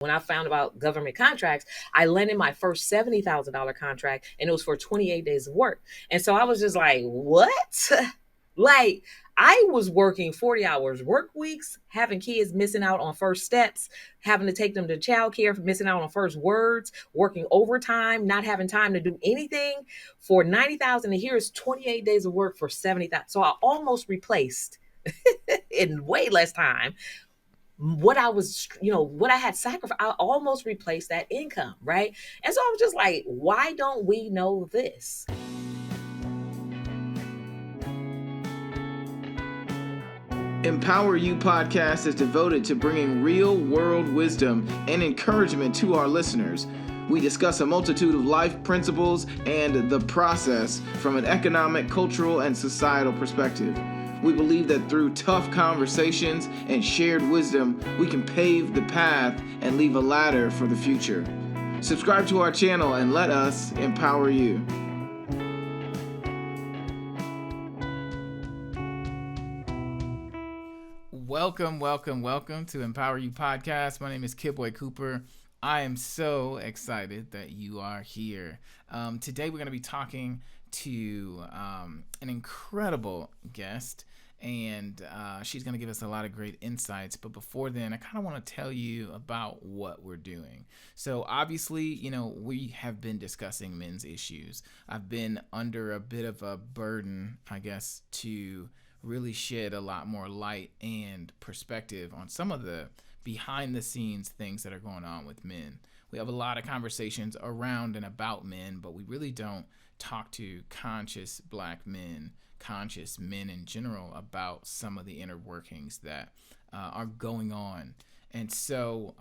When I found about government contracts, I landed my first $70,000 contract, and it was for 28 days of work. And so I was just like, what? Like, I was working 40 hours work weeks, having kids missing out on first steps, having to take them to childcare, missing out on first words, working overtime, not having time to do anything for 90,000. And here's 28 days of work for 70,000. So I almost replaced in way less time what I was, what I had sacrificed. I almost replaced that income, right? And so I was just like, why don't we know this? Empower You podcast is devoted to bringing real world wisdom and encouragement to our listeners. We discuss a multitude of life principles and the process from an economic, cultural, and societal perspective. We believe that through tough conversations and shared wisdom, we can pave the path and leave a ladder for the future. Subscribe to our channel and let us empower you. Welcome to Empower You podcast. My name is Kidboy Cooper. I am so excited that you are here. Today we're going to be talking to an incredible guest, and she's going to give us a lot of great insights. But before then, I kind of want to tell you about what we're doing. So obviously, we have been discussing men's issues. I've been under a bit of a burden, I guess, to really shed a lot more light and perspective on some of the behind the scenes things that are going on with men. We have a lot of conversations around and about men, but we really don't talk to conscious black men, conscious men in general, about some of the inner workings that are going on. And so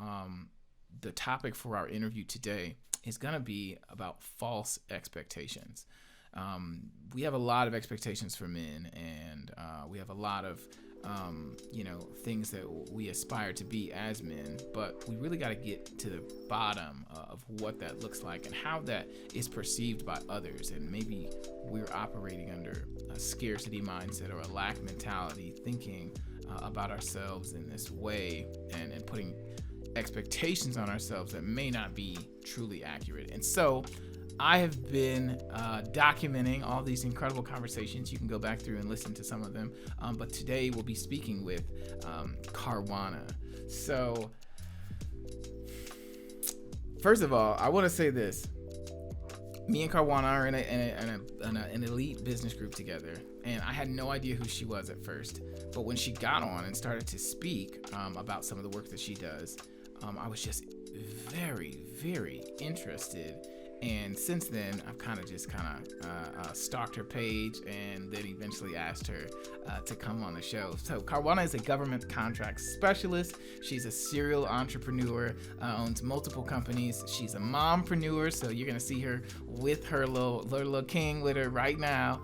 the topic for our interview today is going to be about false expectations. We have a lot of expectations for men, and we have a lot of things that we aspire to be as men, but we really got to get to the bottom of what that looks like and how that is perceived by others. And maybe we're operating under a scarcity mindset or a lack mentality, thinking about ourselves in this way and putting expectations on ourselves that may not be truly accurate. And so I have been documenting all these incredible conversations. You can go back through and listen to some of them. But today we'll be speaking with Karwanna. So, first of all, I want to say this. Me and Karwanna are in an elite business group together. And I had no idea who she was at first. But when she got on and started to speak about some of the work that she does, I was just very, very interested. And since then, I've kind of stalked her page and then eventually asked her to come on the show. So Karwanna is a government contract specialist. She's a serial entrepreneur, owns multiple companies. She's a mompreneur, so you're going to see her with her little king with her right now.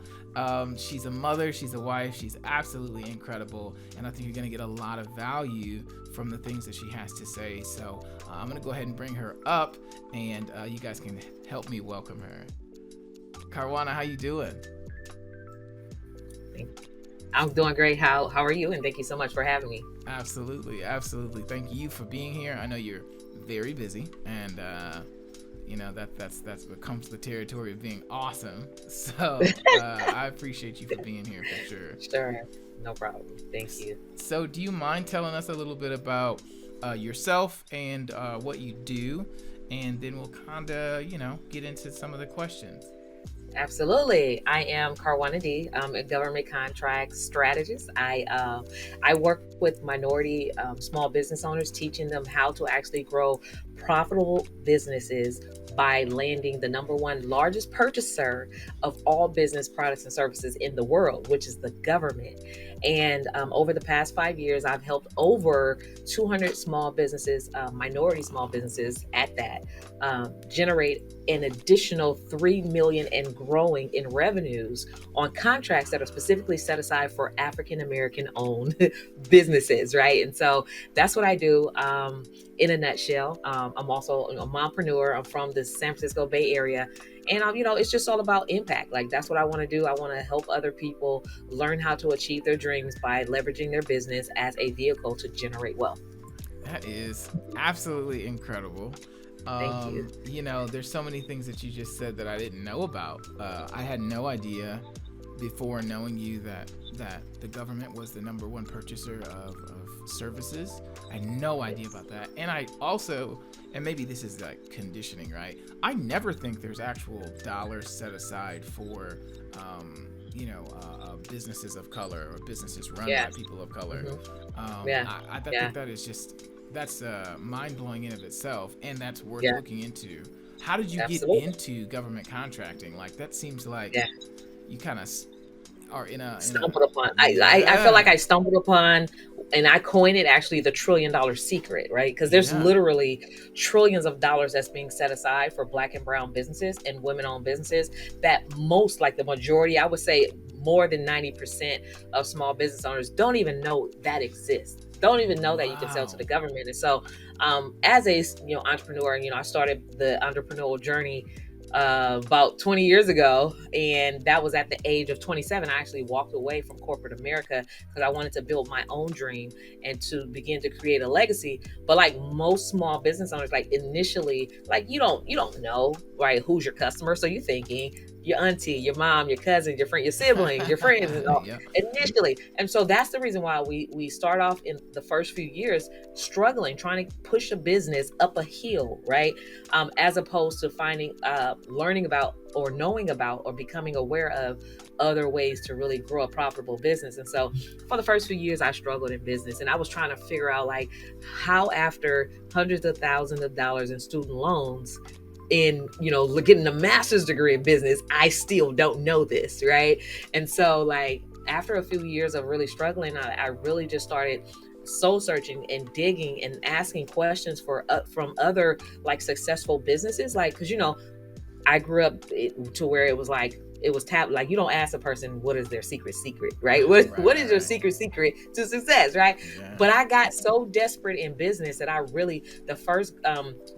She's a mother, she's a wife, she's absolutely incredible, and I think you're going to get a lot of value from the things that she has to say. So I'm going to go ahead and bring her up, and you guys can help me welcome her. Karwanna, how you doing? I'm doing great. How are you? And thank you so much for having me. Absolutely. Thank you for being here. I know you're very busy, and that's what comes to the territory of being awesome. So I appreciate you for being here for sure. Sure, no problem. Thank you. So do you mind telling us a little bit about yourself and what you do, and then we'll kind of get into some of the questions. Absolutely. I am Karwanna D. I'm a government contract strategist. I work with minority small business owners, teaching them how to actually grow profitable businesses by landing the number one largest purchaser of all business products and services in the world, which is the government. And over the past 5 years, I've helped over 200 small businesses, minority small businesses at that, generate an additional $3 million and growing in revenues on contracts that are specifically set aside for African American owned businesses, right? And so that's what I do in a nutshell. I'm also a mompreneur. I'm from the San Francisco Bay Area. And, it's just all about impact. Like, that's what I want to do. I want to help other people learn how to achieve their dreams by leveraging their business as a vehicle to generate wealth. That is absolutely incredible. Thank you. There's so many things that you just said that I didn't know about. I had no idea before knowing you that the government was the number one purchaser of services. I had no idea about that. And I also, and maybe this is like conditioning, right? I never think there's actual dollars set aside for, businesses of color or businesses run by Yeah. people of color. Yeah. I Yeah. think that is just, that's mind blowing in of itself, and that's worth Yeah. looking into. How did you get Absolutely. into government contracting? Like that seems like Yeah. you kind of are in a Stumbled upon. I feel like yeah I stumbled upon, and I coined it actually the $1 trillion secret, right? Because there's yeah literally trillions of dollars that's being set aside for Black and brown businesses and women-owned businesses. That most, like the majority, I would say more than 90% of small business owners don't even know that exists. Don't even know that you can sell to wow the government. And so, as a entrepreneur, I started the entrepreneurial journey about 20 years ago, and that was at the age of 27. I actually walked away from corporate America because I wanted to build my own dream and to begin to create a legacy. But like most small business owners, like initially, like you don't know, right, who's your customer. So you're thinking your auntie, your mom, your cousin, your friend, your siblings, your friends, and all yeah initially. And so that's the reason why we start off in the first few years struggling, trying to push a business up a hill, right? As opposed to finding, learning about or knowing about or becoming aware of other ways to really grow a profitable business. And so for the first few years, I struggled in business, and I was trying to figure out like how, after hundreds of thousands of dollars in student loans, in getting a master's degree in business, I still don't know this, right? And so like after a few years of really struggling, I really just started soul searching and digging and asking questions from other like successful businesses, like because I grew up to where it was like it was tapped. Like you don't ask a person what is their secret, right? What is your right secret to success, right? yeah But I got so desperate in business that I really, the first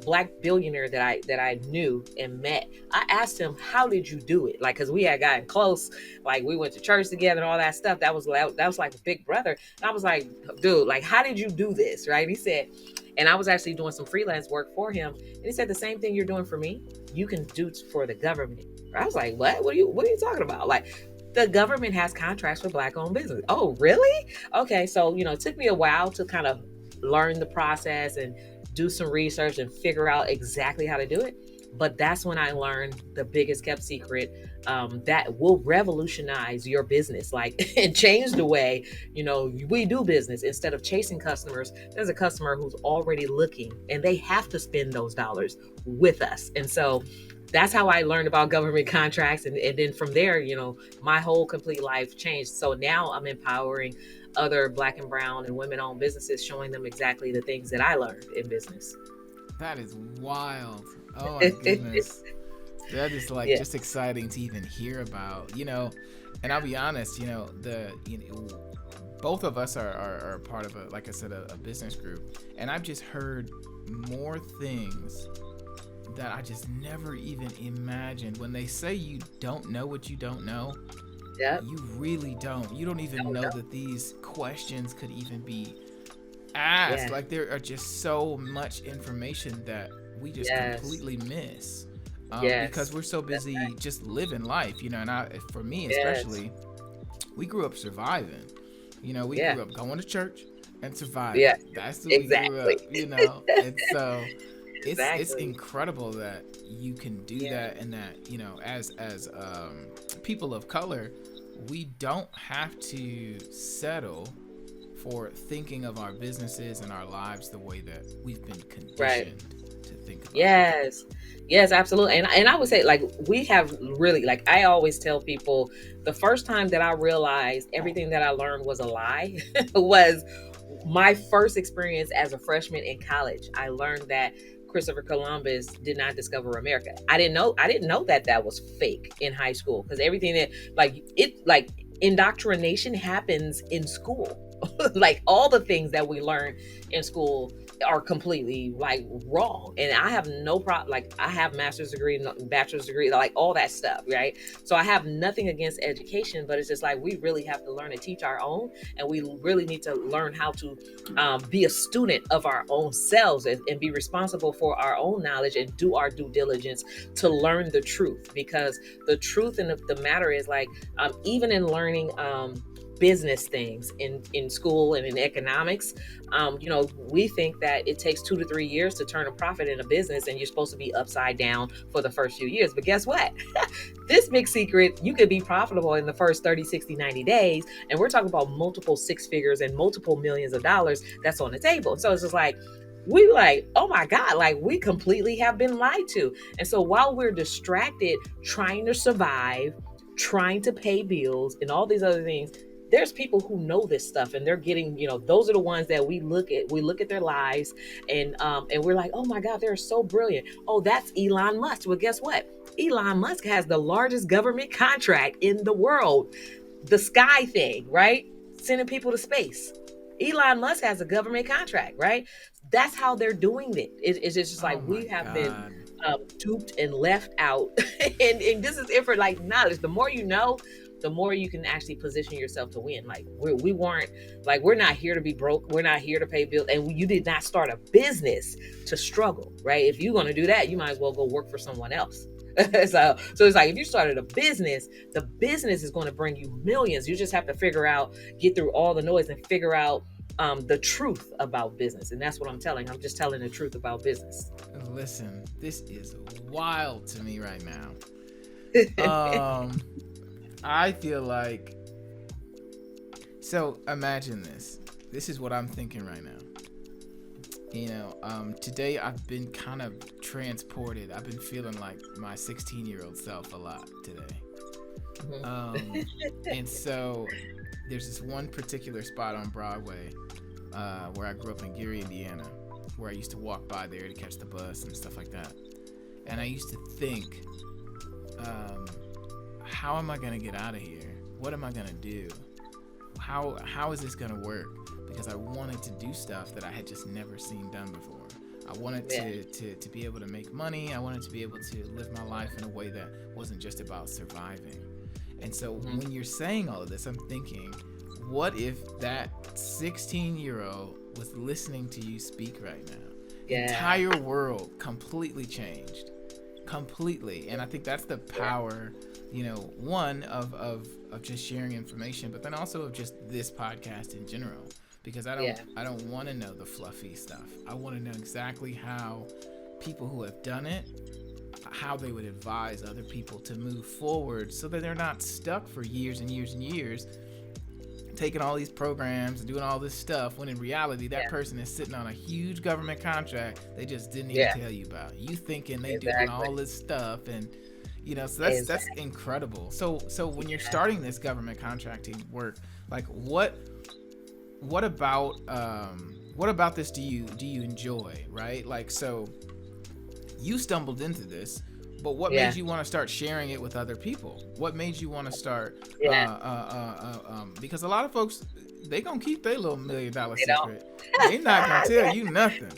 Black billionaire that I knew and met, I asked him, how did you do it? Like because we had gotten close, like we went to church together and all that stuff. That was like a big brother. And I was like, dude, like how did you do this, right? And he said, and I was actually doing some freelance work for him, and he said the same thing you're doing for me, you can do for the government. I was like, what are you talking about? Like the government has contracts for Black owned business. Oh, really? Okay. So, it took me a while to kind of learn the process and do some research and figure out exactly how to do it. But that's when I learned the biggest kept secret, that will revolutionize your business, like and change the way we do business. Instead of chasing customers, there's a customer who's already looking, and they have to spend those dollars with us. And so that's how I learned about government contracts, and then from there, my whole complete life changed. So now I'm empowering other Black and brown and women-owned businesses, showing them exactly the things that I learned in business. that is wild. Oh my goodness, that is like Yeah. just exciting to even hear about. And I'll be honest, both of us are part of a, like I said, a business group, and I've just heard more things that I just never even imagined. When they say you don't know what you don't know, Yep. you really don't. You don't even No, know no. that these questions could even be asked. Yeah. Like there are just so much information that we just Yes. completely miss, because Yes. we're so That's busy right. just living life, and for me Yes. especially, we grew up surviving. We Yeah. grew up going to church and surviving. Yeah. That's what we grew Exactly. up, and so it's Exactly. incredible that you can do Yeah. that, and that as people of color, we don't have to settle for thinking of our businesses and our lives the way that we've been Right. conditioned to think about them. Yes. Yes, absolutely. And I would say, like, we have really, like, I always tell people, the first time that I realized everything that I learned was a lie was my first experience as a freshman in college. I learned that Christopher Columbus did not discover America. I didn't know that that was fake in high school, because everything that, like indoctrination happens in school. Like all the things that we learn in school are completely like wrong. And I have no problem. Like I have master's degree, bachelor's degree, like all that stuff, right? So I have nothing against education, but it's just like we really have to learn to teach our own, and we really need to learn how to be a student of our own selves, and be responsible for our own knowledge and do our due diligence to learn the truth. Because the truth and the matter is like, even in learning business things in school and in economics, we think that it takes 2 to 3 years to turn a profit in a business, and you're supposed to be upside down for the first few years. But guess what? This big secret, you could be profitable in the first 30, 60, 90 days. And we're talking about multiple six figures and multiple millions of dollars that's on the table. So it's just like, we like, oh my God, like we completely have been lied to. And so while we're distracted trying to survive, trying to pay bills and all these other things, there's people who know this stuff, and they're getting, those are the ones that we look at their lives, and we're like, oh my God, they're so brilliant. Oh, that's Elon Musk. Well, guess what? Elon Musk has the largest government contract in the world, the sky thing, right? Sending people to space. Elon Musk has a government contract, right? That's how they're doing it. It's just Oh like my we have been God. duped and left out. and this is it for like knowledge. The more you know, the more you can actually position yourself to win. Like we weren't like, we're not here to be broke. We're not here to pay bills. And you did not start a business to struggle, right? If you're going to do that, you might as well go work for someone else. so it's like, if you started a business, the business is going to bring you millions. You just have to get through all the noise and figure out the truth about business. And that's what I'm just telling the truth about business. Listen, this is wild to me right now. I feel like, so imagine this. This is what I'm thinking right now. Today I've been kind of transported. I've been feeling like my 16-year-old self a lot today. And so there's this one particular spot on Broadway where I grew up in Gary, Indiana, where I used to walk by there to catch the bus and stuff like that. And I used to think, how am I going to get out of here? What am I going to do? How is this going to work? Because I wanted to do stuff that I had just never seen done before. I wanted to be able to make money. I wanted to be able to live my life in a way that wasn't just about surviving. And so when you're saying all of this, I'm thinking, what if that 16-year-old was listening to you speak right now? The entire world completely changed. Completely. And I think that's the power, one of just sharing information, but then also of just this podcast in general. Because I don't want to know the fluffy stuff. I want to know exactly how people who have done it, how they would advise other people to move forward so that they're not stuck for years and years and years taking all these programs and doing all this stuff, when in reality that person is sitting on a huge government contract they just didn't even tell you about. You thinking they doing all this stuff, and so that's incredible. So when you're starting this government contracting work, like what about this do you enjoy, right? Like, so you stumbled into this, but what made you want to start sharing it with other people? What made you want to start because a lot of folks, they gonna keep their little $1 million secret. They not gonna tell you nothing.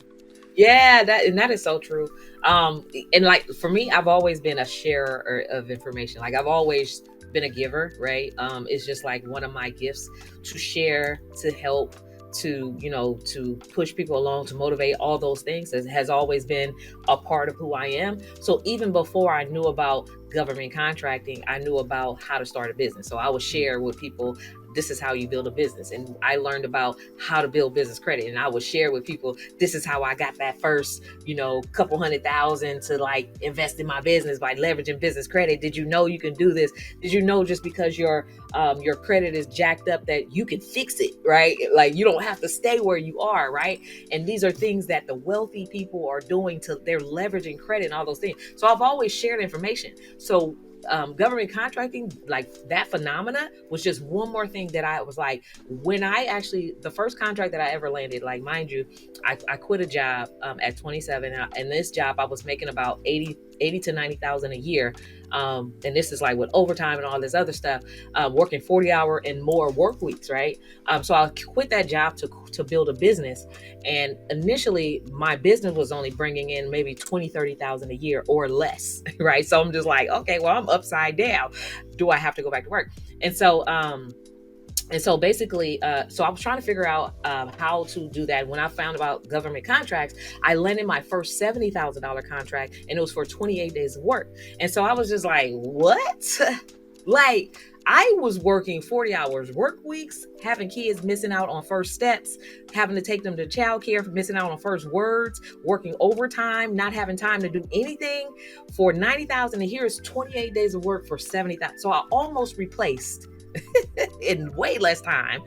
Yeah, that is so true. And like for me, I've always been a sharer of information. Like I've always been a giver, right? It's just like one of my gifts, to share, to help, to push people along, to motivate. All those things has always been a part of who I am. So even before I knew about government contracting, I knew about how to start a business. So I would share with people, this is how you build a business. And I learned about how to build business credit. And I would share with people, this is how I got that first, couple $100,000 to like invest in my business by leveraging business credit. Did you know you can do this? Did you know just because your credit is jacked up that you can fix it, right? Like you don't have to stay where you are, right? And these are things that the wealthy people are doing, they're leveraging credit and all those things. So I've always shared information. So government contracting, like that phenomena, was just one more thing that I was like, when I actually, the first contract that I ever landed, like mind you, I quit a job at 27, and this job I was making about 80 to 90,000 a year. and this is like with overtime and all this other stuff, working 40-hour and more work weeks, right? So I quit that job to build a business. And initially, my business was only bringing in maybe 20, 30,000 a year or less, right? So I'm just like, okay, well, I'm upside down. Do I have to go back to work? And so, basically, so I was trying to figure out how to do that. When I found about government contracts, I landed my first $70,000 contract, and it was for 28 days of work. And so I was just like, what? Like, I was working 40 hours work weeks, having kids missing out on first steps, having to take them to childcare, missing out on first words, working overtime, not having time to do anything for 90,000. And here's 28 days of work for 70,000. So I almost replaced in way less time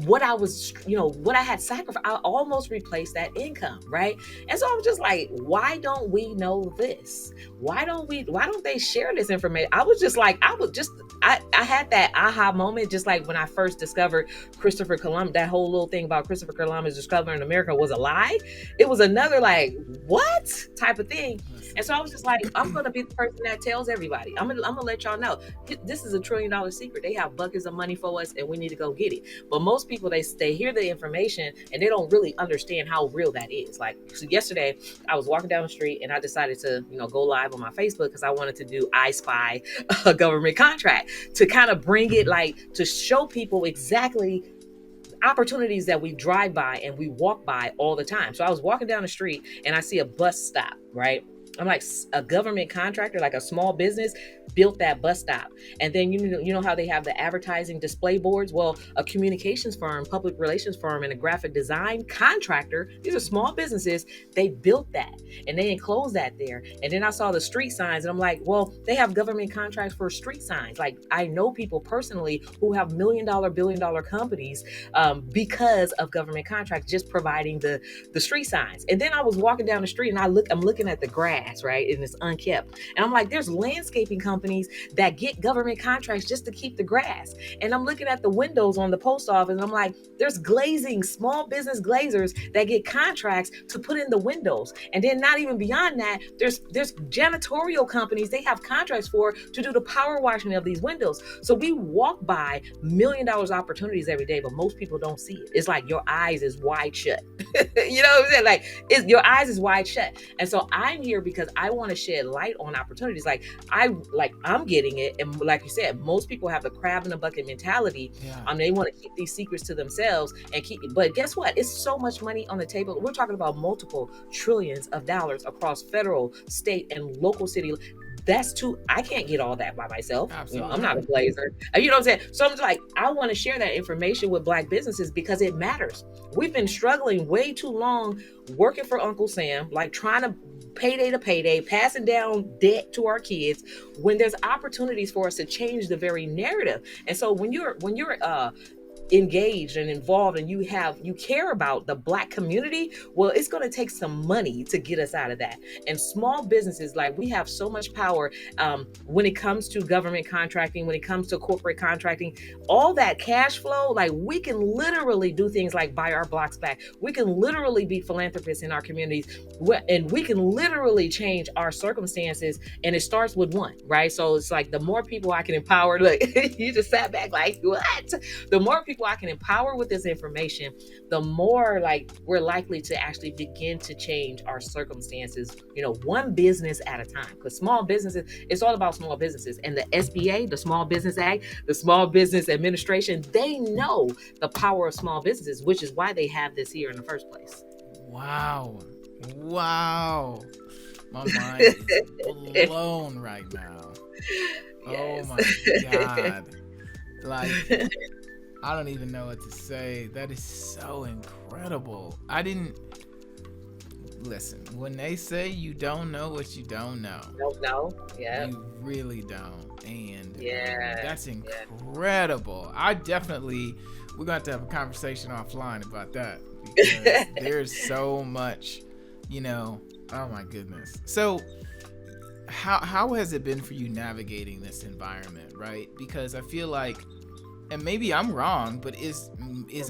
what I was, what I had sacrificed. I almost replaced that income, right? And so I was just like, why don't we know this? Why don't they share this information? I had that aha moment, just like when I first discovered Christopher Columbus. That whole little thing about Christopher Columbus discovering America was a lie. It was another like, what type of thing. And so I was just like, I'm going to be the person that tells everybody. I'm gonna let y'all know, this is a $1 trillion secret. They have buckets of money for us, and we need to go get it. But most people, they hear the information and they don't really understand how real that is. Like, so yesterday, I was walking down the street and I decided to, go live on my Facebook because I wanted to do I Spy, a government contract, to kind of bring it, like, to show people exactly opportunities that we drive by and we walk by all the time. So I was walking down the street and I see a bus stop, right? I'm like, a government contractor, like a small business, built that bus stop. And then you know how they have the advertising display boards? Well, a communications firm, public relations firm, and a graphic design contractor, these are small businesses, they built that and they enclosed that there. And then I saw the street signs and I'm like, well, they have government contracts for street signs. Like, I know people personally who have $1 million, $1 billion companies because of government contracts, just providing the street signs. And then I was walking down the street and I'm looking at the grass, right? And it's unkept. And I'm like, there's landscaping companies that get government contracts just to keep the grass. And I'm looking at the windows on the post office and I'm like, there's glazing, small business glazers that get contracts to put in the windows. And then not even beyond that, there's janitorial companies they have contracts for to do the power washing of these windows. So we walk by $1 million opportunities every day, but most people don't see it. It's like your eyes is wide shut. You know what I'm saying? Like, your eyes is wide shut. And so I'm here because I want to shed light on opportunities. I'm getting it. And like you said, most people have the crab in a bucket mentality. Yeah. They want to keep these secrets to themselves but guess what? It's so much money on the table. We're talking about multiple trillions of dollars across federal, state, and local city. I can't get all that by myself. I'm not a blazer. You know what I'm saying? So I'm just like, I want to share that information with Black businesses because it matters. We've been struggling way too long working for Uncle Sam, like trying to payday to payday, passing down debt to our kids when there's opportunities for us to change the very narrative. And so when you're engaged and involved and you care about the Black community, well, it's going to take some money to get us out of that. And small businesses, like, we have so much power when it comes to government contracting, when it comes to corporate contracting, all that cash flow. Like, we can literally do things like buy our blocks back. We can literally be philanthropists in our communities, and we can literally change our circumstances. And it starts with one, right? So it's like, the more people I can empower, look, you just sat back like, what? The more people I can empower with this information, the more, like, we're likely to actually begin to change our circumstances, one business at a time. Because small businesses, it's all about small businesses. And the SBA, the Small Business Act, the Small Business Administration, they know the power of small businesses, which is why they have this here in the first place. Wow. My mind is blown right now. Yes. Oh my God. Like, I don't even know what to say. That is so incredible. Listen, when they say you don't know what you don't know. Don't know? Yeah. You really don't. And that's incredible. We're going to have a conversation offline about that because there's so much, oh my goodness. So how has it been for you navigating this environment, right? Because I feel like, and maybe I'm wrong, but is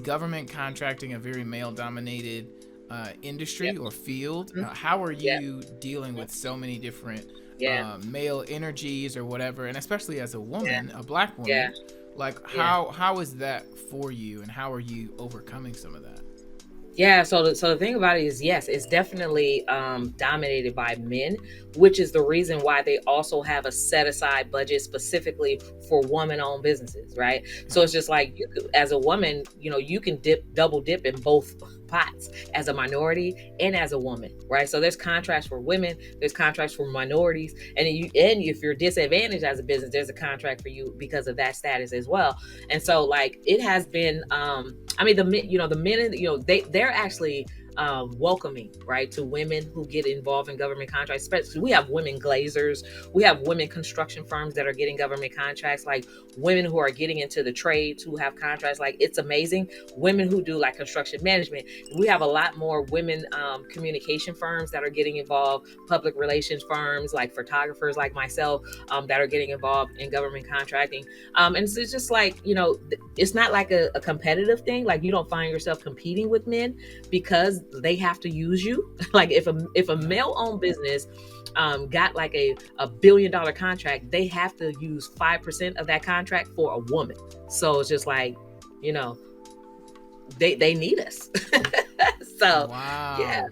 government contracting a very male-dominated industry Yep. or field? Mhm. How are Yeah. you dealing with so many different Yeah. male energies or whatever? And especially as a Yeah. woman, a black Yeah. woman, like Yeah. how is that for you, and how are you overcoming some of that? Yeah, so the thing about it is, yes, it's definitely dominated by men, which is the reason why they also have a set aside budget specifically for woman-owned businesses, right? So Yeah. it's just like you could, as a woman, you can double dip in both pots as a minority and as a woman, right? So there's contracts for women, there's contracts for minorities, and if you're disadvantaged as a business, there's a contract for you because of that status as well. And so like it has been I mean the men they're actually welcoming, right, to women who get involved in government contracts. Especially we have women glazers, we have women construction firms that are getting government contracts, like women who are getting into the trades who have contracts. Like it's amazing. Women who do like construction management, we have a lot more women communication firms that are getting involved, public relations firms like photographers like myself that are getting involved in government contracting. And so it's just like, it's not like a competitive thing. Like you don't find yourself competing with men because they have to use you. Like if a Yeah. male owned business got like a $1 billion contract, they have to use 5% of that contract for a woman. So it's just like, you know, they need us. So yeah, Wow.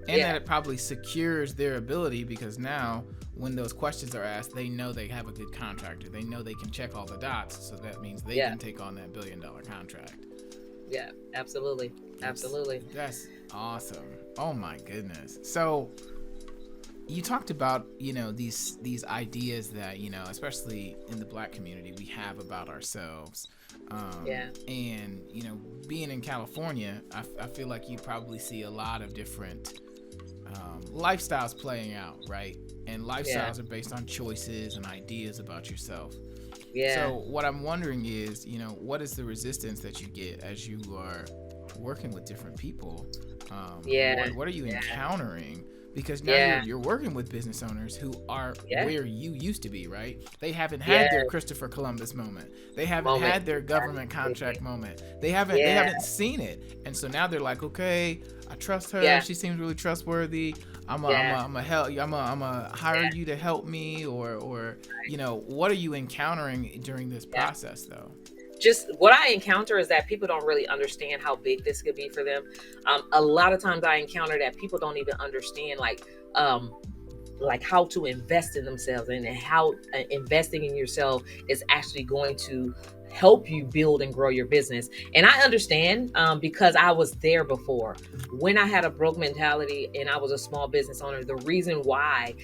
And that yeah, it probably secures their ability, because now when those questions are asked, they know they have a good contractor. They know they can check all the dots. So that means they yeah, can take on that $1 billion contract. yeah, absolutely, That's absolutely. that's awesome. Oh my goodness. So you talked about, these ideas that, especially in the black community, we have about ourselves. Yeah, And being in California, I feel like you probably see a lot of different lifestyles playing out, right? And yeah, lifestyles are based on choices and ideas about yourself. yeah, So what I'm wondering is, what is the resistance that you get as you are working with different people? yeah, What are you yeah, encountering? Because now yeah, you're working with business owners who are yeah, where you used to be, right? They haven't had their yeah. Christopher Columbus moment. They haven't Moment. had their government Absolutely. contract moment. They Yeah, haven't seen it. And so now they're like, okay, I trust her. yeah, She seems really trustworthy. yeah, I'm a help. I'm a hire yeah, you to help me, or what are you encountering during this yeah. process though? Just what I encounter is that people don't really understand how big this could be for them. A lot of times I encounter that people don't even understand um, like how to invest in themselves, and how investing in yourself is actually going to help you build and grow your business. And I understand because I was there before. When I had a broke mentality and I was a small business owner, the reason why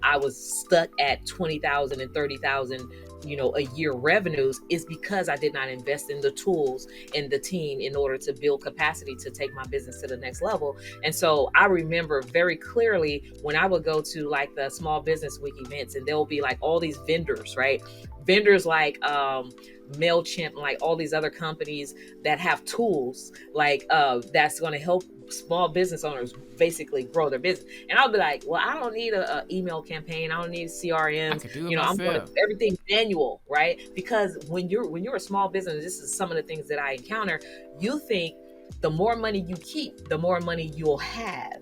I was stuck at 20,000 and 30,000, a year revenues, is because I did not invest in the tools and the team in order to build capacity to take my business to the next level. And so I remember very clearly when I would go to like the small business week events, and there will be like all these vendors, right? Vendors like MailChimp, like all these other companies that have tools like that's going to help small business owners basically grow their business. And I'll be like, well, I don't need a email campaign. I don't need I CRMs. could do it I'm going to myself. everything manual, right? Because when you're a small business, this is some of the things that I encounter. You think the more money you keep, the more money you'll have.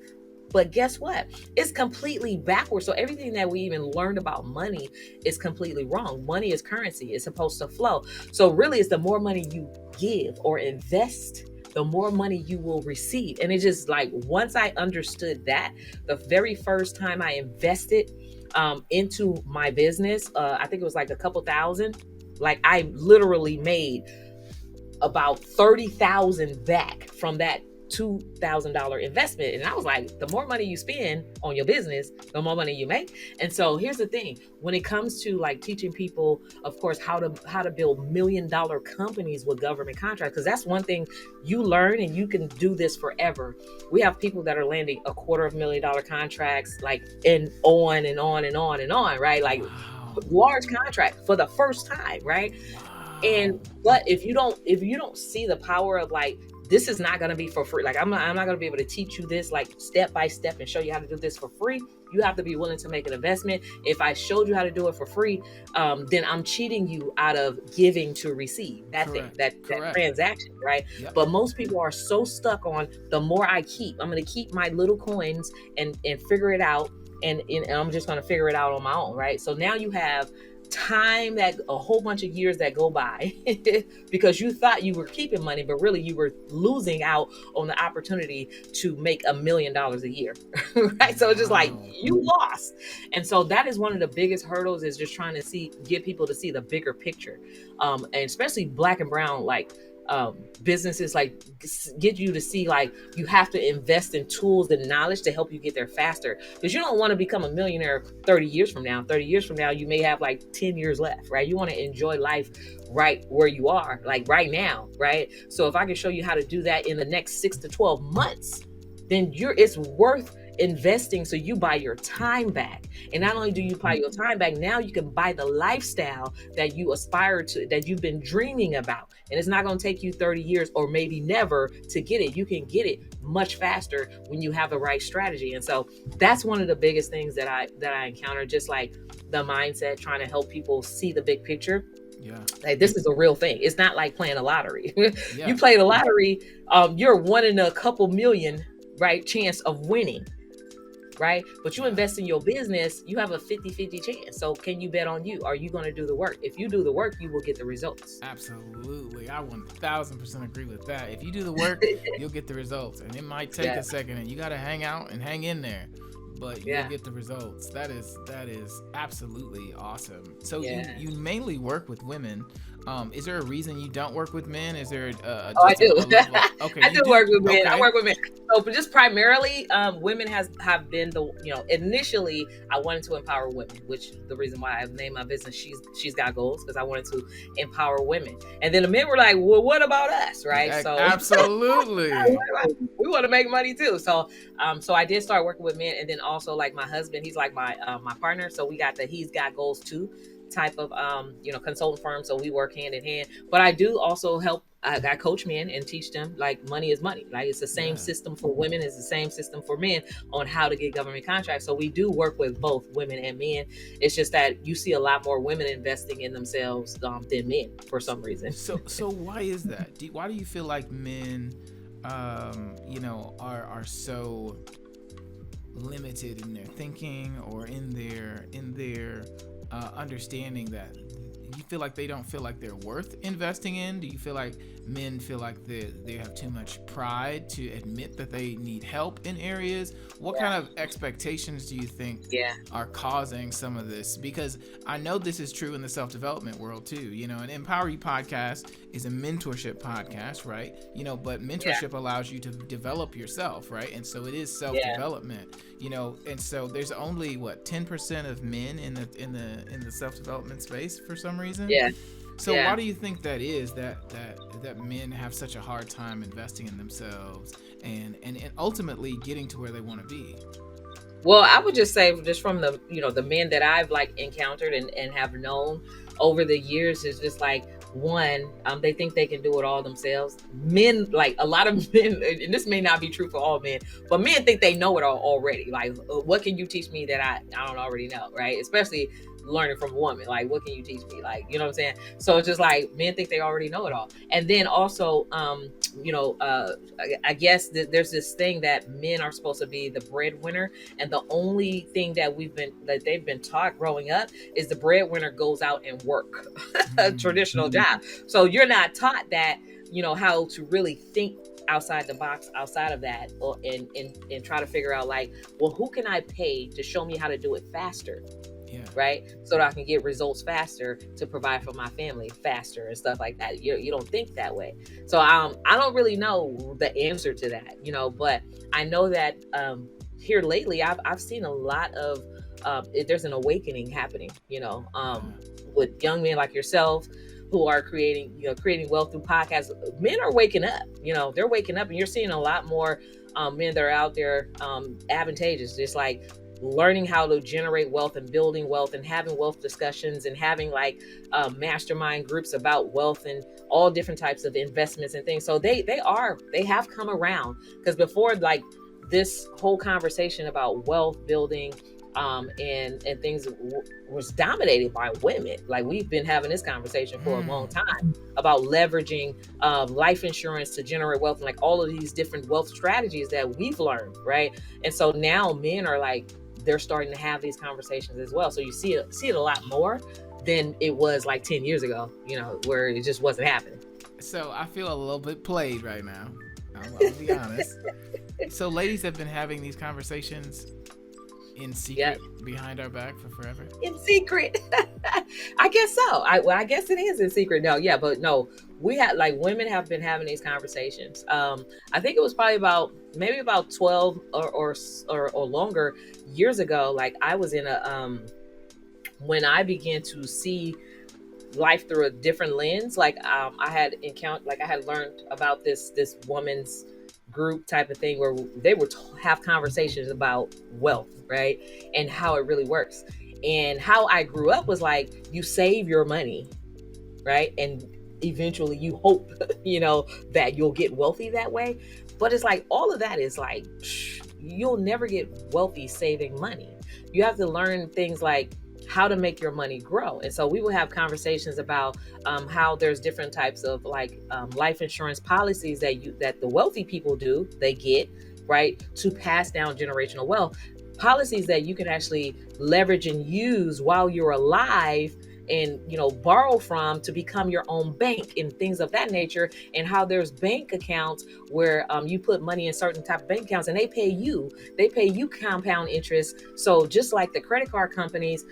But guess what? It's completely backwards. So everything that we even learned about money is completely wrong. Money is currency. It's supposed to flow. So really it's the more money you give or invest, the more money you will receive. And it's just like once I understood that, the very first time I invested into my business, I think it was like a couple thousand. Like I literally made about 30,000 back from that $2,000 investment. And I was like, the more money you spend on your business, the more money you make. And so here's the thing, when it comes to like teaching people, of course, how to build $1 million companies with government contracts, because that's one thing you learn, and you can do this forever. We have people that are landing $250,000 contracts, like, and on and on and on and on, right? Like Wow. large contract for the first time, right? And Wow. but if you don't see the power of like this is not going to be for free. Like I'm not going to be able to teach you this like step by step and show you how to do this for free. You have to be willing to make an investment. If I showed you how to do it for free, then I'm cheating you out of giving to receive that thing, that transaction, right? Yep. But most people are so stuck on the more I keep, I'm going to keep my little coins and figure it out. And I'm just going to figure it out on my own, right? So now you have time, that a whole bunch of years that go by because you thought you were keeping money, but really you were losing out on the opportunity to make $1 million a year. Right? So it's just like you lost. And so that is one of the biggest hurdles, is just trying to get people to see the bigger picture. And especially Black and brown, like businesses, like get you to see like you have to invest in tools and knowledge to help you get there faster, because you don't want to become a millionaire 30 years from now. 30 years from now you may have like 10 years left, right? You want to enjoy life right where you are, like right now, right? So if I can show you how to do that in the next 6 to 12 months, then it's worth investing, so you buy your time back. And not only do you buy your time back, now you can buy the lifestyle that you aspire to, that you've been dreaming about. And it's not going to take you 30 years or maybe never to get it. You can get it much faster when you have the right strategy. And so that's one of the biggest things that I encounter, just like the mindset, trying to help people see the big picture. Yeah, like this is a real thing. It's not like playing a lottery. You play the lottery, you're one in a couple million, right, chance of winning, right? But you invest in your business, you have a 50-50 chance. So can you bet on you? Are you going to do the work? If you do the work, you will get the results. Absolutely. I 1000% agree with that. If you do the work, you'll get the results. And it might take a second, and you got to hang out and hang in there, but you'll get the results. That is absolutely awesome. So you mainly work with women. Is there a reason you don't work with men? Is there I do. Okay, I do work with men. Okay. I work with men. So just primarily, women have been the, initially I wanted to empower women, which the reason why I've named my business She's Got Goals, because I wanted to empower women. And then the men were like, well, what about us, right? So absolutely. We want to make money too. So so I did start working with men, and then also like my husband, he's like my partner. So we got the He's Got Goals too type of consultant firm, so we work hand in hand. But I do also help, I coach men and teach them like money is money. Like it's the same system for women, it's the same system for men on how to get government contracts. So we do work with both women and men. It's just that you see a lot more women investing in themselves than men for some reason. So why is that? Why do you feel like men are so limited in their thinking or in their understanding, that you feel like they don't feel like they're worth investing in? Do you feel like men feel like they have too much pride to admit that they need help in areas? What kind of expectations do you think are causing some of this? Because I know this is true in the self-development world too. An Empower You podcast is a mentorship podcast, right? But mentorship allows you to develop yourself, right? And so it is self-development, and so there's only 10% of men in the self-development space for some reason. So why do you think that is, that men have such a hard time investing in themselves and ultimately getting to where they want to be? Well, I would just say, just from the the men that I've encountered and have known over the years, is just like, one, they think they can do it all themselves. Men, like a lot of men, and this may not be true for all men, but men think they know it all already. Like, what can you teach me that I don't already know, right? Especially learning from a woman. Like, what can you teach me? Like, you know what I'm saying? So it's just like men think they already know it all. And then also, I guess there's this thing that men are supposed to be the breadwinner, and the only thing that they've been taught growing up is the breadwinner goes out and work a traditional job. So you're not taught that, how to really think outside the box, outside of that, and try to figure out like, well, who can I pay to show me how to do it faster? Right, so that I can get results faster to provide for my family faster and stuff like that. You don't think that way. So I don't really know the answer to that, but I know that here lately I've seen a lot of there's an awakening happening, with young men like yourself who are creating wealth through podcasts. Men are waking up, they're waking up, and you're seeing a lot more men that are out there advantageous, just like learning how to generate wealth and building wealth and having wealth discussions and having like mastermind groups about wealth and all different types of investments and things. So they have come around, because before, like, this whole conversation about wealth building and things was dominated by women. Like, we've been having this conversation for a long time about leveraging life insurance to generate wealth, and like all of these different wealth strategies that we've learned, right? And so now men are like, they're starting to have these conversations as well. So you see it a lot more than it was like 10 years ago, where it just wasn't happening. So I feel a little bit played right now. I'll be honest. So ladies have been having these conversations in secret, behind our back for forever? In secret. I guess so. I guess it is in secret. No, yeah, but no, we had, like, women have been having these conversations. I think it was probably maybe about 12 or longer years ago. Like, I was in when I began to see life through a different lens. Like, I had learned about this woman's group type of thing, where they would have conversations about wealth, right? And how it really works. And how I grew up was like, you save your money, right? And eventually you hope, that you'll get wealthy that way. But it's like, all of that is like, you'll never get wealthy saving money. You have to learn things like how to make your money grow. And so we will have conversations about how there's different types of like life insurance policies that the wealthy people they get, right, to pass down generational wealth. Policies that you can actually leverage and use while you're alive, and borrow from to become your own bank and things of that nature. And how there's bank accounts where you put money in certain type of bank accounts, and they pay you compound interest. So just like the credit card companies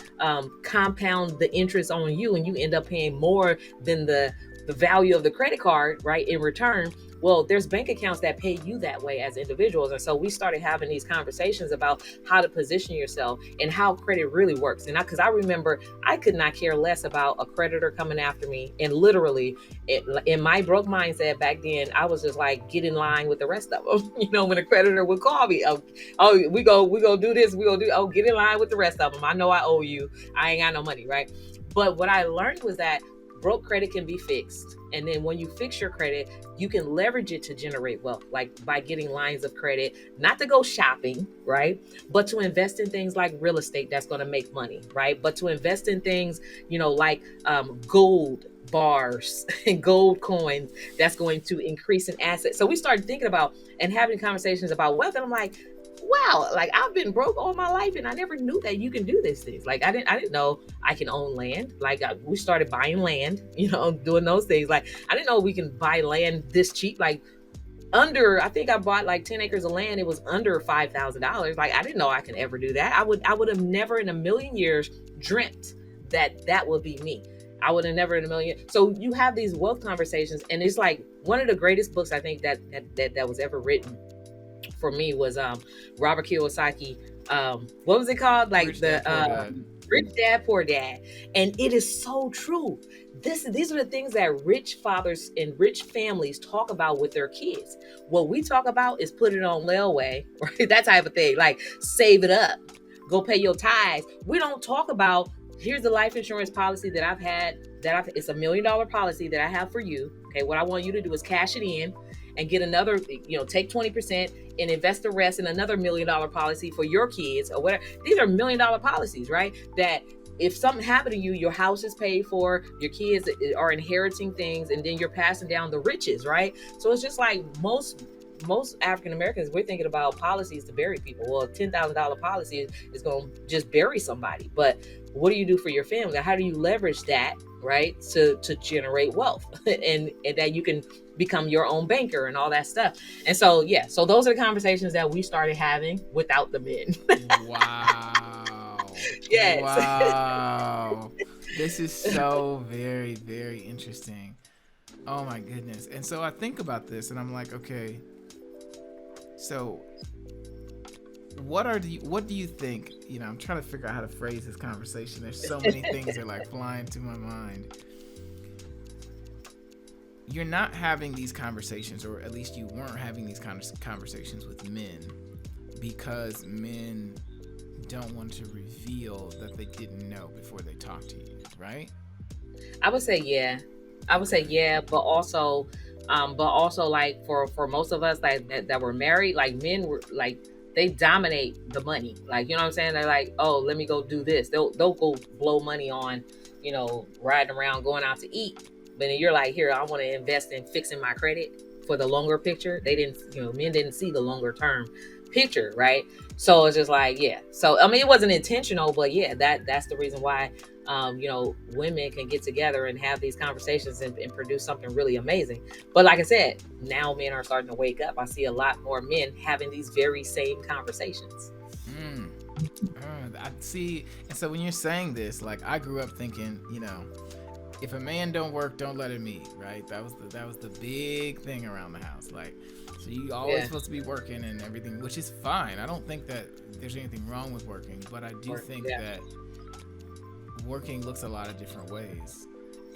compound the interest on you, and you end up paying more than the value of the credit card, right, in return. Well, there's bank accounts that pay you that way as individuals. And so we started having these conversations about how to position yourself and how credit really works. And because I remember I could not care less about a creditor coming after me. And literally, in my broke mindset back then, I was just like, get in line with the rest of them. When a creditor would call me, we go do this, get in line with the rest of them. I know I owe you. I ain't got no money, right? But what I learned was that broke credit can be fixed. And then when you fix your credit, you can leverage it to generate wealth, like by getting lines of credit, not to go shopping, right? But to invest in things like real estate that's going to make money, right? But to invest in things, like gold bars and gold coins that's going to increase in assets. So we started thinking about and having conversations about wealth. And I'm like, wow, like, I've been broke all my life and I never knew that you can do these things. Like, I didn't know I can own land. Like, we started buying land, doing those things. Like, I didn't know we can buy land this cheap. Like, I think I bought like 10 acres of land. It was under $5,000. Like, I didn't know I could ever do that. I would have never in a million years dreamt that would be me. I would have never in a million. So you have these wealth conversations, and it's like one of the greatest books I think that was ever written for me was Robert Kiyosaki. What was it called? Like Rich Dad, Poor Dad. And it is so true. These are the things that rich fathers and rich families talk about with their kids. What we talk about is put it on layaway, right? That type of thing. Like, save it up, go pay your tithes. We don't talk about, here's the life insurance policy that I've had. It's $1 million policy that I have for you. Okay, what I want you to do is cash it in and get another, take 20% and invest the rest in another $1 million policy for your kids or whatever. These are $1 million policies, right? That if something happened to you, your house is paid for, your kids are inheriting things, and then you're passing down the riches, right? So it's just like most African Americans, we're thinking about policies to bury people. Well, a $10,000 policy is going to just bury somebody. But what do you do for your family? How do you leverage that, right, to generate wealth and that you can become your own banker and all that stuff? And so, yeah, so those are the conversations that we started having without the men. Wow. Yes. Wow. This is so very, very interesting. Oh my goodness. And so I think about this and I'm like, okay, so what do you think, I'm trying to figure out how to phrase this conversation. There's so many things that are like flying to my mind. You're not having these conversations, or at least you weren't having these conversations with men, because men don't want to reveal that they didn't know before they talk to you, right? I would say yeah. I would say Okay. yeah, but also like for most of us like that were married, like men were like they dominate the money. Like you know what I'm saying? They're like, oh, let me go do this. They'll go blow money on, riding around, going out to eat. But then you're like, here, I want to invest in fixing my credit for the longer picture. They didn't, men didn't see the longer term picture, right? So it's just like, yeah. So I mean, it wasn't intentional, but yeah, that's the reason why women can get together and have these conversations and produce something really amazing. But like I said, now men are starting to wake up. I see a lot more men having these very same conversations. Mm. I see. And so when you're saying this, like I grew up thinking, if a man don't work, don't let him eat, right? That was the big thing around the house. Like, so you always Yeah. supposed to be working and everything, which is fine. I don't think that there's anything wrong with working, but I do think Yeah. that working looks a lot of different ways.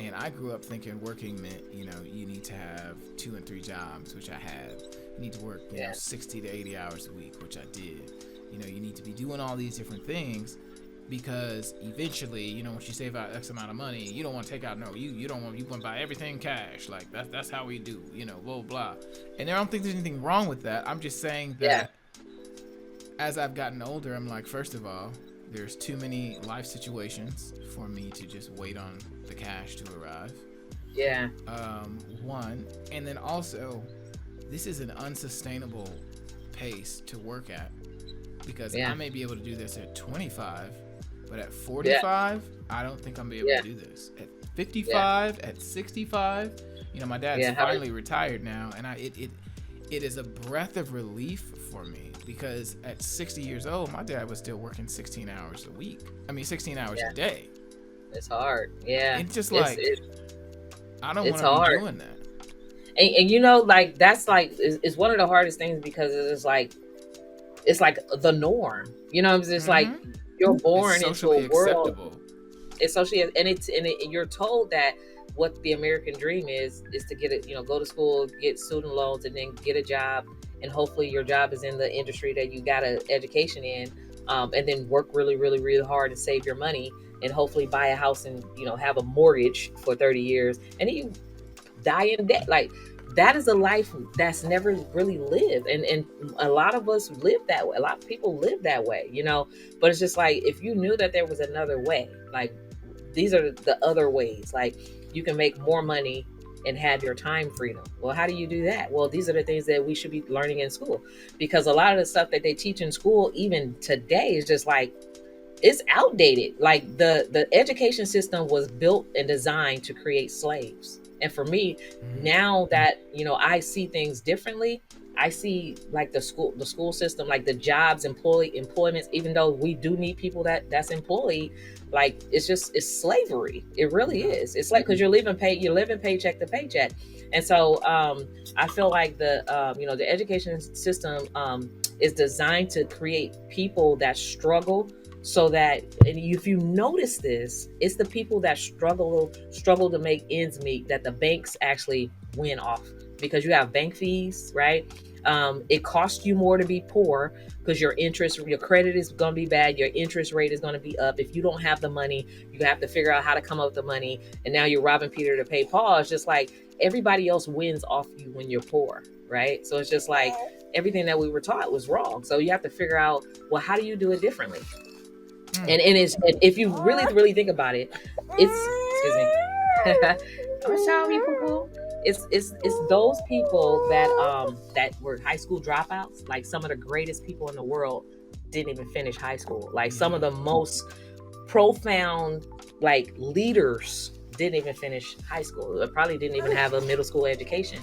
And I grew up thinking working meant, you need to have 2 and 3 jobs, which I had. You need to work, Yeah. 60 to 80 hours a week, which I did. You need to be doing all these different things because eventually, once you save out X amount of money, you don't want to take out you don't want to buy everything cash. Like that's how we do, blah blah. And I don't think there's anything wrong with that. I'm just saying Yeah. that as I've gotten older, I'm like, first of all, there's too many life situations for me to just wait on the cash to arrive. Yeah. One, and then also, this is an unsustainable pace to work at because I Yeah. may be able to do this at 25, but at Yeah. 45, I don't think I'm gonna be able Yeah. to do this. At Yeah. 55, at 65, my dad's Yeah. finally retired now, and it is a breath of relief for me because at 60 years old, my dad was still working 16 hours a week. I mean, 16 hours Yeah. a day. It's hard. Yeah. It's just It's like, it, I don't it's want to be hard. doing that. And like that's like it's one of the hardest things because it's like the norm. It's just like Mm-hmm. you're It's born into a socially world. acceptable. It's socially and you're told that what the American dream is to get it, go to school, get student loans, and then get a job, and hopefully your job is in the industry that you got an education in, and then work really, really, really hard and save your money, and hopefully buy a house and have a mortgage for 30 years, and then you die in debt. Like that is a life that's never really lived, and a lot of us live that way. A lot of people live that way, but it's just like if you knew that there was another way, like these are the other ways, like you can make more money and have your time freedom. Well, how do you do that? Well, these are the things that we should be learning in school, because a lot of the stuff that they teach in school even today is just like it's outdated. Like the education system was built and designed to create slaves. And for me, Mm. now that I see things differently, I see like the school system, like the jobs, employments. Even though we do need people that's employed, like it's slavery. It really Yeah. is. It's like because you're living paycheck to paycheck, and so I feel like the education system is designed to create people that struggle, so that, and if you notice this, it's the people that struggle to make ends meet that the banks actually win off, because you have bank fees, right? It costs you more to be poor because your credit is going to be bad, your interest rate is going to be up. If you don't have the money, you have to figure out how to come up with the money, and now you're robbing Peter to pay Paul. It's just like everybody else wins off you when you're poor, right? So it's just like everything that we were taught was wrong. So you have to figure out, well, how do you do it differently? Mm. And if you really think about it, it's excuse me. I'm sorry, poo poo. It's those people that were high school dropouts. Like some of the greatest people in the world didn't even finish high school. Like some of Yeah. the most profound like leaders didn't even finish high school. They probably didn't even have a middle school education,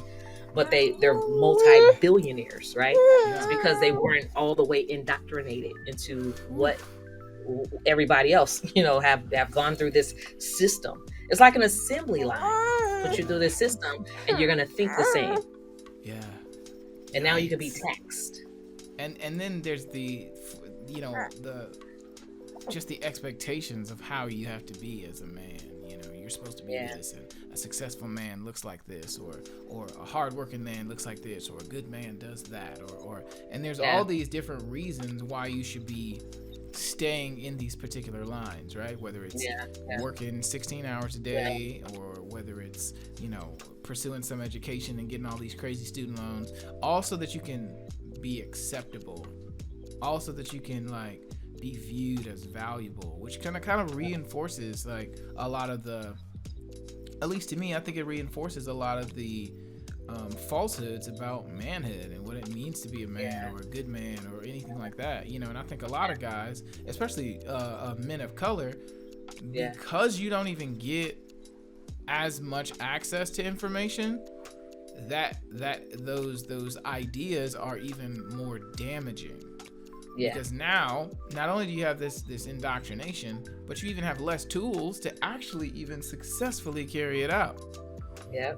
but they're multi-billionaires, right? It's Yeah. because they weren't all the way indoctrinated into Whew. what everybody else have gone through this system. It's like an assembly line, put you through this system, and you're going to think the same, Yeah. and now you can be Yikes. taxed. And then there's the just the expectations of how you have to be as a man. You're supposed to be Yeah. this, and a successful man looks like this, or a hardworking man looks like this, or a good man does that, or and there's Yeah. all these different reasons why you should be staying in these particular lines, right? Whether it's Yeah. Yeah. working 16 hours a Yeah. day, or whether it's, pursuing some education and getting all these crazy student loans, also that you can be acceptable, also that you can like be viewed as valuable, which kind of reinforces like a lot of the, at least to me, I think it reinforces a lot of the falsehoods about manhood and what it means to be a man Yeah. or a good man or anything like that. And I think a lot of guys, especially men of color, Yeah. because you don't even get as much access to information, those ideas are even more damaging. Yeah. Because now, not only do you have this indoctrination, but you even have less tools to actually even successfully carry it out. Yeah.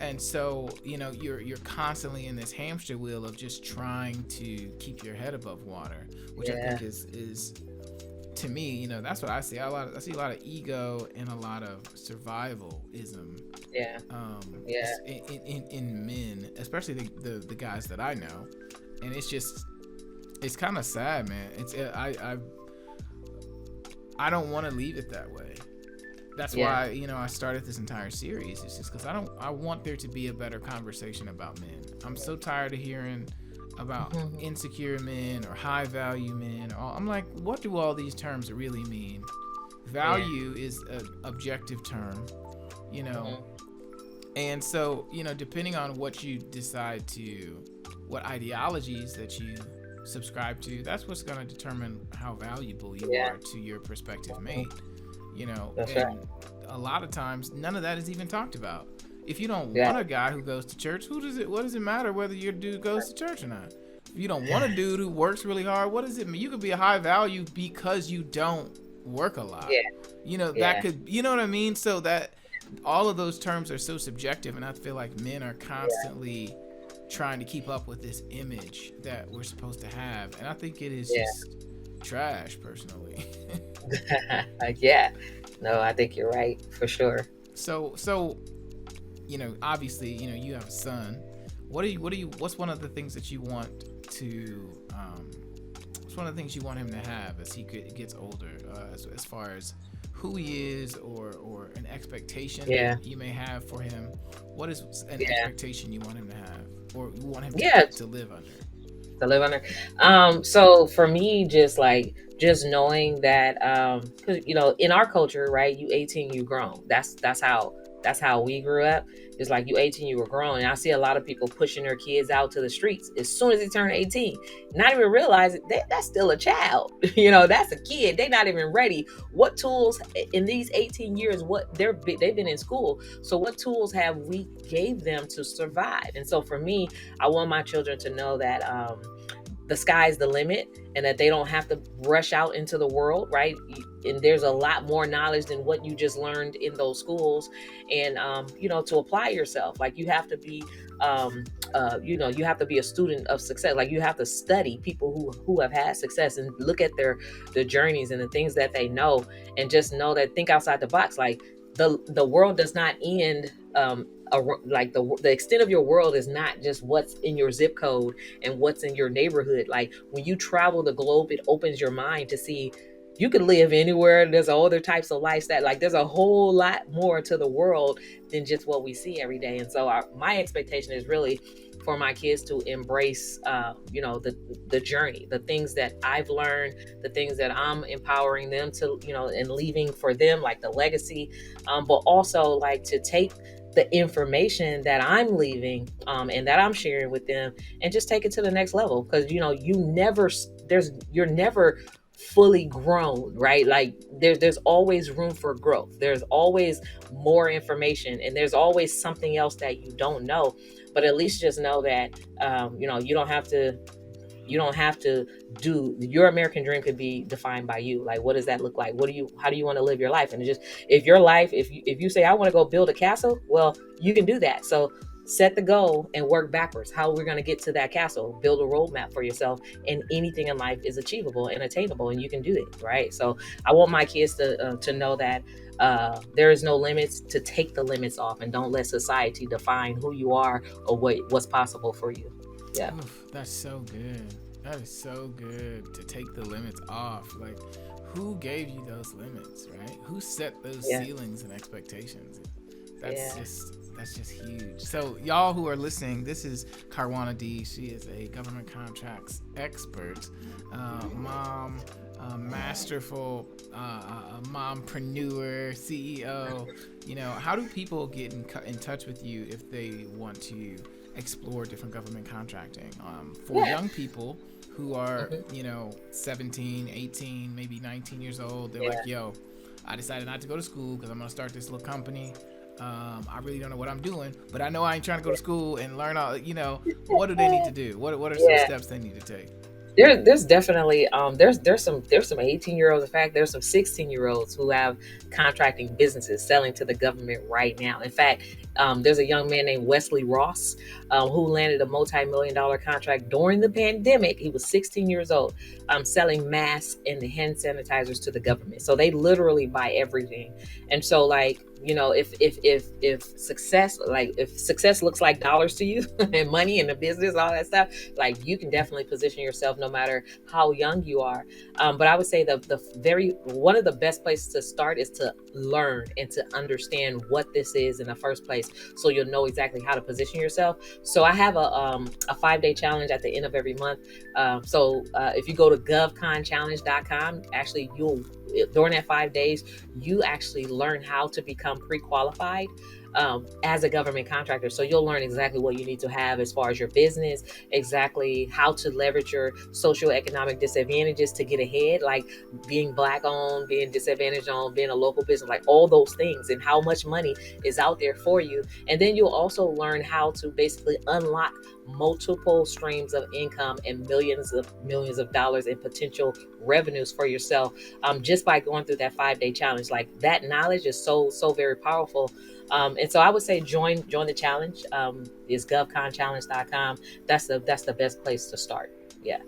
And so you're constantly in this hamster wheel of just trying to keep your head above water, which I Yeah. think is to me, that's what I see. I see a lot of ego and a lot of survivalism. Yeah. Yeah. In men, especially the guys that I know, and it's kind of sad, man. I don't want to leave it that way. That's why I started this entire series. It's just because I want there to be a better conversation about men. I'm so tired of hearing about insecure men or high value men. I'm like, what do all these terms really mean? Value is an objective term, and so depending on what you decide to, what ideologies that you subscribe to, that's what's going to determine how valuable you are to your prospective mate. That's and right. a lot of times none of that is even talked about. If you don't want a guy who goes to church, what does it matter whether your dude goes to church or not? If you don't want a dude who works really hard, what does it mean? You could be a high value because you don't work a lot. That could, you know what I mean? So that all of those terms are so subjective, and I feel like men are constantly trying to keep up with this image that we're supposed to have, and I think it is just trash, personally. Yeah. No, I think you're right for sure. So obviously, you have a son. What's one of the things that you want to what's one of the things you want him to have as he gets older, as far as who he is, or an expectation that you may have for him? What is an expectation you want him to have, or you want him to live under? To live under. So for me, just knowing that, 'cause, in our culture, right, you 18, you grown. That's how we grew up. It's like you 18, you were grown. And I see a lot of people pushing their kids out to the streets as soon as they turn 18, not even realizing that's still a child. That's a kid. They're not even ready. What tools in these 18 years? What they've been in school. So what tools have we gave them to survive? And so for me, I want my children to know that the sky's the limit, and that they don't have to rush out into the world, right? And there's a lot more knowledge than what you just learned in those schools. And to apply yourself, like you have to be you have to be a student of success. Like you have to study people who have had success and look at their journeys and the things that they know, and just know that, think outside the box. Like the world does not end. Like the extent of your world is not just what's in your zip code and what's in your neighborhood. Like when you travel the globe, it opens your mind to see you can live anywhere. There's other types of lifestyle. Like there's a whole lot more to the world than just what we see every day. And so my expectation is really for my kids to embrace, the journey, the things that I've learned, the things that I'm empowering them to, and leaving for them, like the legacy, but also like to take the information that I'm leaving, and that I'm sharing with them, and just take it to the next level. Because you're never fully grown, right? Like there's always room for growth. There's always more information, and there's always something else that you don't know. But at least just know that you don't have to do your American dream. Could be defined by you. Like, what does that look like? How do you want to live your life? And just, if you say, I want to go build a castle, well, you can do that. So set the goal and work backwards. How we're going to get to that castle, build a roadmap for yourself, and anything in life is achievable and attainable, and you can do it. Right. So I want my kids to know that there is no limits, to take the limits off, and don't let society define who you are or what's possible for you. Yeah. Oof, that's so good. That is so good to take the limits off. Like, who gave you those limits, right? Who set those Yeah, ceilings and expectations? That's yeah, just huge. So y'all who are listening, this is Karwanna D. She is a government contracts expert, mom, masterful mompreneur, CEO. You know, how do people get in touch with you if they want to explore different government contracting? For yeah. young people who are, Hmm. 17, 18, maybe 19 years old, they're Yeah. like, yo, I decided not to go to school because I'm going to start this little company. I really don't know what I'm doing, but I know I ain't trying to go to school and learn all. What do they need to do? What are some Yeah. steps they need to take? There's definitely there's some 18-year-olds. In fact, there's some 16-year-olds who have contracting businesses selling to the government right now. In fact, there's a young man named Wesley Ross, who landed a multi-million-dollar contract during the pandemic. He was 16 years old, selling masks and hand sanitizers to the government. So they literally buy everything. And so, like, if success, like, if success looks like dollars to you and money and the business, all that stuff, like, you can definitely position yourself no matter how young you are. But I would say the very one of the best places to start is to learn and to understand what this is in the first place, so you'll know exactly how to position yourself. So I have a 5-day challenge at the end of every month. If you go to govconchallenge.com, actually you'll during that 5 days, you actually learn how to become pre-qualified as a government contractor. So you'll learn exactly what you need to have as far as your business, exactly how to leverage your socioeconomic disadvantages to get ahead, like being black owned, being disadvantaged on, being a local business, like all those things, and how much money is out there for you. And then you'll also learn how to basically unlock multiple streams of income and millions of dollars in potential revenues for yourself, just by going through that 5-day challenge. Like, that knowledge is so very powerful. And so I would say join the challenge. Is govconchallenge.com. That's the best place to start. Yeah.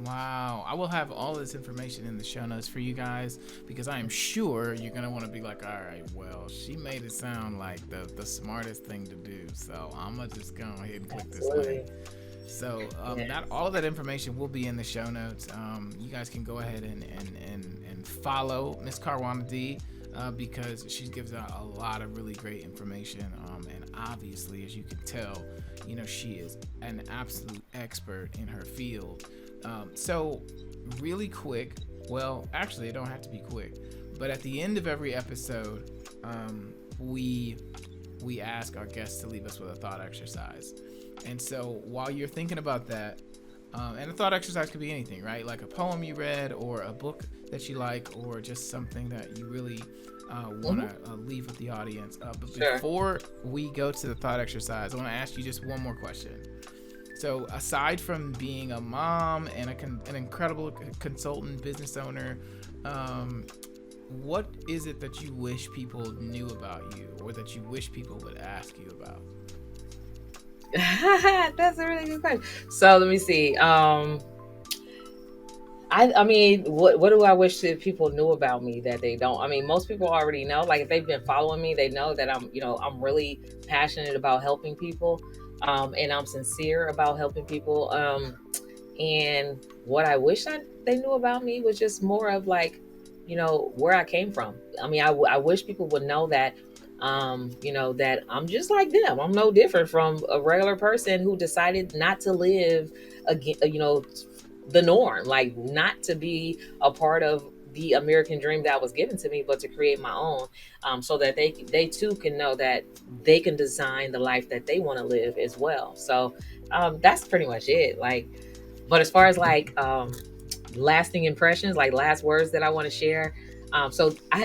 Wow. I will have all this information in the show notes for you guys because I am sure you're going to want to be like, all right, well, she made it sound like the smartest thing to do. So I'm going to just go ahead and click this link. Absolutely. So Yeah. not all of that information will be in the show notes. You guys can go ahead and follow Miss Karwanna D. Because she gives out a lot of really great information. And obviously, as you can tell, she is an absolute expert in her field. So, really quick, well, actually, it don't have to be quick, but at the end of every episode, we ask our guests to leave us with a thought exercise. And so, while you're thinking about that, and a thought exercise could be anything, right? Like a poem you read, or a book that you like, or just something that you really want Hmm. to leave with the audience. But Sure. before we go to the thought exercise, I want to ask you just one more question. So, aside from being a mom and an incredible consultant, business owner, what is it that you wish people knew about you, or that you wish people would ask you about? That's a really good question. So let me see. I mean, what do I wish that people knew about me that they don't? I mean, most people already know. Like, if they've been following me, they know that I'm really passionate about helping people, and I'm sincere about helping people. And what I wish they knew about me was just more of, like, where I came from. I mean, I wish people would know that, that I'm just like them. I'm no different from a regular person who decided not to live again, the norm, like, not to be a part of the American dream that was given to me, but to create my own, so that they too can know that they can design the life that they want to live as well. So that's pretty much it. Like, but as far as, like, lasting impressions, like last words that I want to share.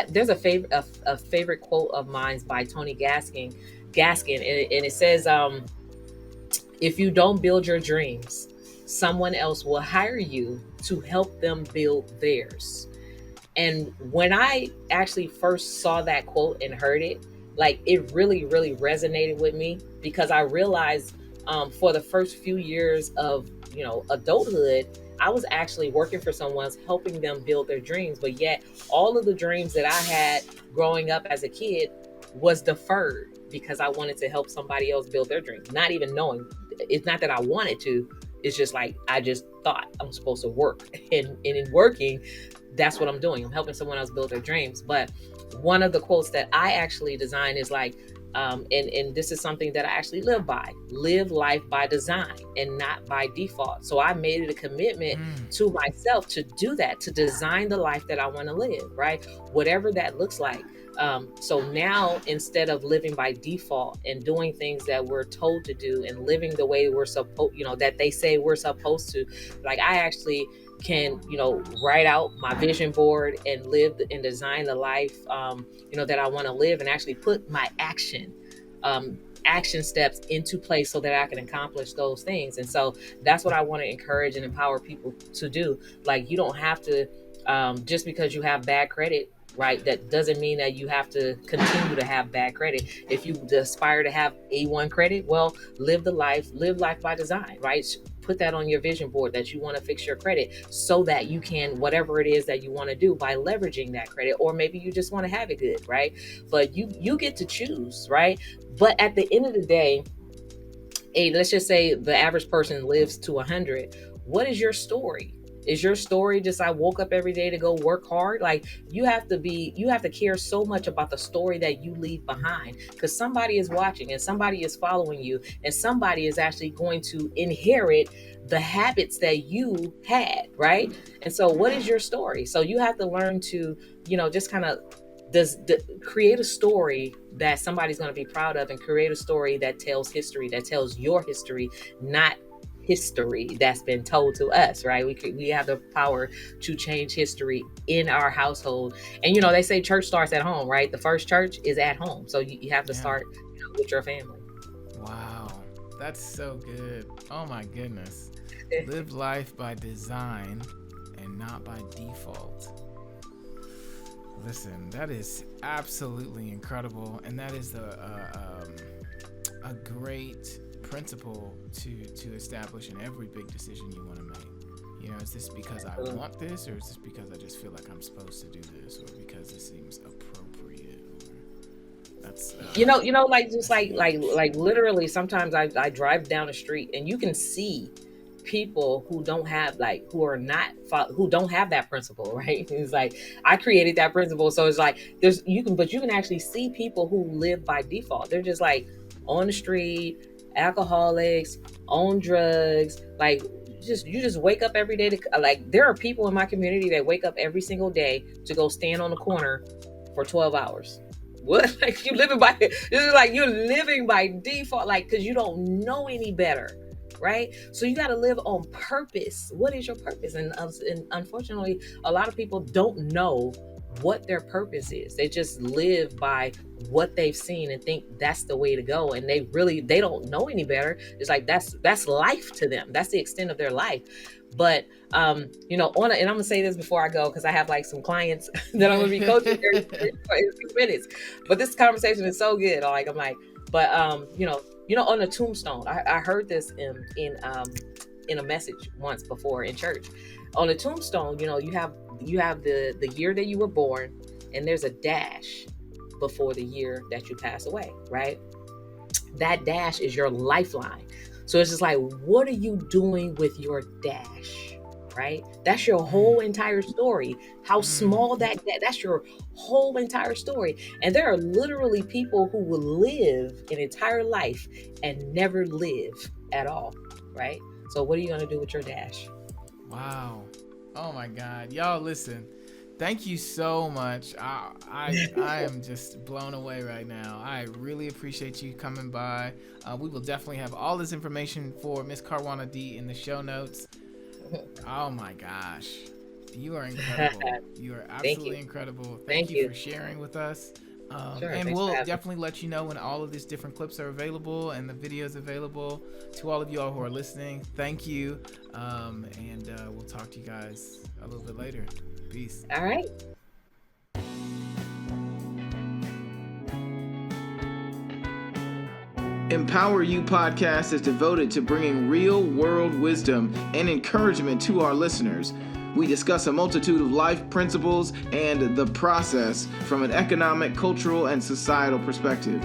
There's a favorite quote of mine by Tony Gaskin, and it says, if you don't build your dreams, someone else will hire you to help them build theirs. And when I actually first saw that quote and heard it, like, it really, really resonated with me, because I realized, for the first few years of, adulthood, I was actually working for someone, helping them build their dreams. But yet, all of the dreams that I had growing up as a kid was deferred because I wanted to help somebody else build their dreams, not even knowing. It's not that I wanted to. It's just like I just thought I'm supposed to work, and in working, that's what I'm doing. I'm helping someone else build their dreams. But one of the quotes that I actually designed is like, and this is something that I actually live by: live life by design and not by default. So I made it a commitment to myself to do that, to design the life that I want to live, right? Whatever that looks like. So now, instead of living by default and doing things that we're told to do and living the way we're supposed, that they say we're supposed to, like I actually can, write out my vision board and live and design the life, that I want to live, and actually put my action steps into place so that I can accomplish those things. And so that's what I want to encourage and empower people to do. Like, you don't have to, just because you have bad credit, right? That doesn't mean that you have to continue to have bad credit. If you aspire to have A1 credit, well, live life by design, right? Put that on your vision board that you want to fix your credit so that you can, whatever it is that you want to do by leveraging that credit, or maybe you just want to have it good, right? But you get to choose, right? But at the end of the day, let's just say the average person lives to 100. What is your story? Is your story just I woke up every day to go work hard? Like, you have to care so much about the story that you leave behind, because somebody is watching and somebody is following you, and somebody is actually going to inherit the habits that you had, right? And so what is your story? So you have to learn to, just kind of create a story that somebody's going to be proud of, and create a story that tells history, that tells your history, not history that's been told to us, right? We have the power to change history in our household. And they say church starts at home, right? The first church is at home. So you have to start with your family. Wow, that's so good. Oh my goodness. Live life by design and not by default. Listen, that is absolutely incredible, and that is a great principle to establish in every big decision you want to make. Is this because I want this, or is this because I just feel like I'm supposed to do this, or because it seems appropriate? Or that's like literally, sometimes I drive down the street and you can see people who don't have who don't have that principle, right? It's like I created that principle, so it's like you can actually see people who live by default. They're just like on the street, alcoholics, on drugs. Like, you just wake up every day to, like, there are people in my community that wake up every single day to go stand on the corner for 12 hours. What? Like, you're living by default, like, because you don't know any better, right? So you got to live on purpose. What is your purpose? And unfortunately, a lot of people don't know what their purpose is. They just live by what they've seen and think that's the way to go, and they don't know any better. It's like that's life to them. That's the extent of their life. But and I'm gonna say this before I go, because I have like some clients that I'm gonna be coaching in a few minutes. But this conversation is so good. On the tombstone, I heard this in a message once before in church. On a tombstone, you have the year that you were born, and there's a dash before the year that you pass away, right? That dash is your lifeline. So it's just like, what are you doing with your dash, right? That's your whole entire story. How small that's your whole entire story. And there are literally people who will live an entire life and never live at all, right? So what are you going to do with your dash? Wow. Oh my God. Y'all, listen. Thank you so much. I am just blown away right now. I really appreciate you coming by. We will definitely have all this information for Miss Karwanna D in the show notes. Oh my gosh. You are incredible. You are absolutely incredible. Thank you for sharing with us. Sure, and we'll definitely let you know when all of these different clips are available and the videos available. To all of you all who are listening, thank you. And we'll talk to you guys a little bit later. Peace. All right. Empower You podcast is devoted to bringing real world wisdom and encouragement to our listeners. We discuss a multitude of life principles and the process from an economic, cultural, and societal perspective.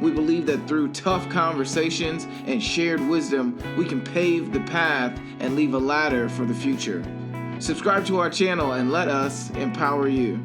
We believe that through tough conversations and shared wisdom, we can pave the path and leave a ladder for the future. Subscribe to our channel and let us empower you.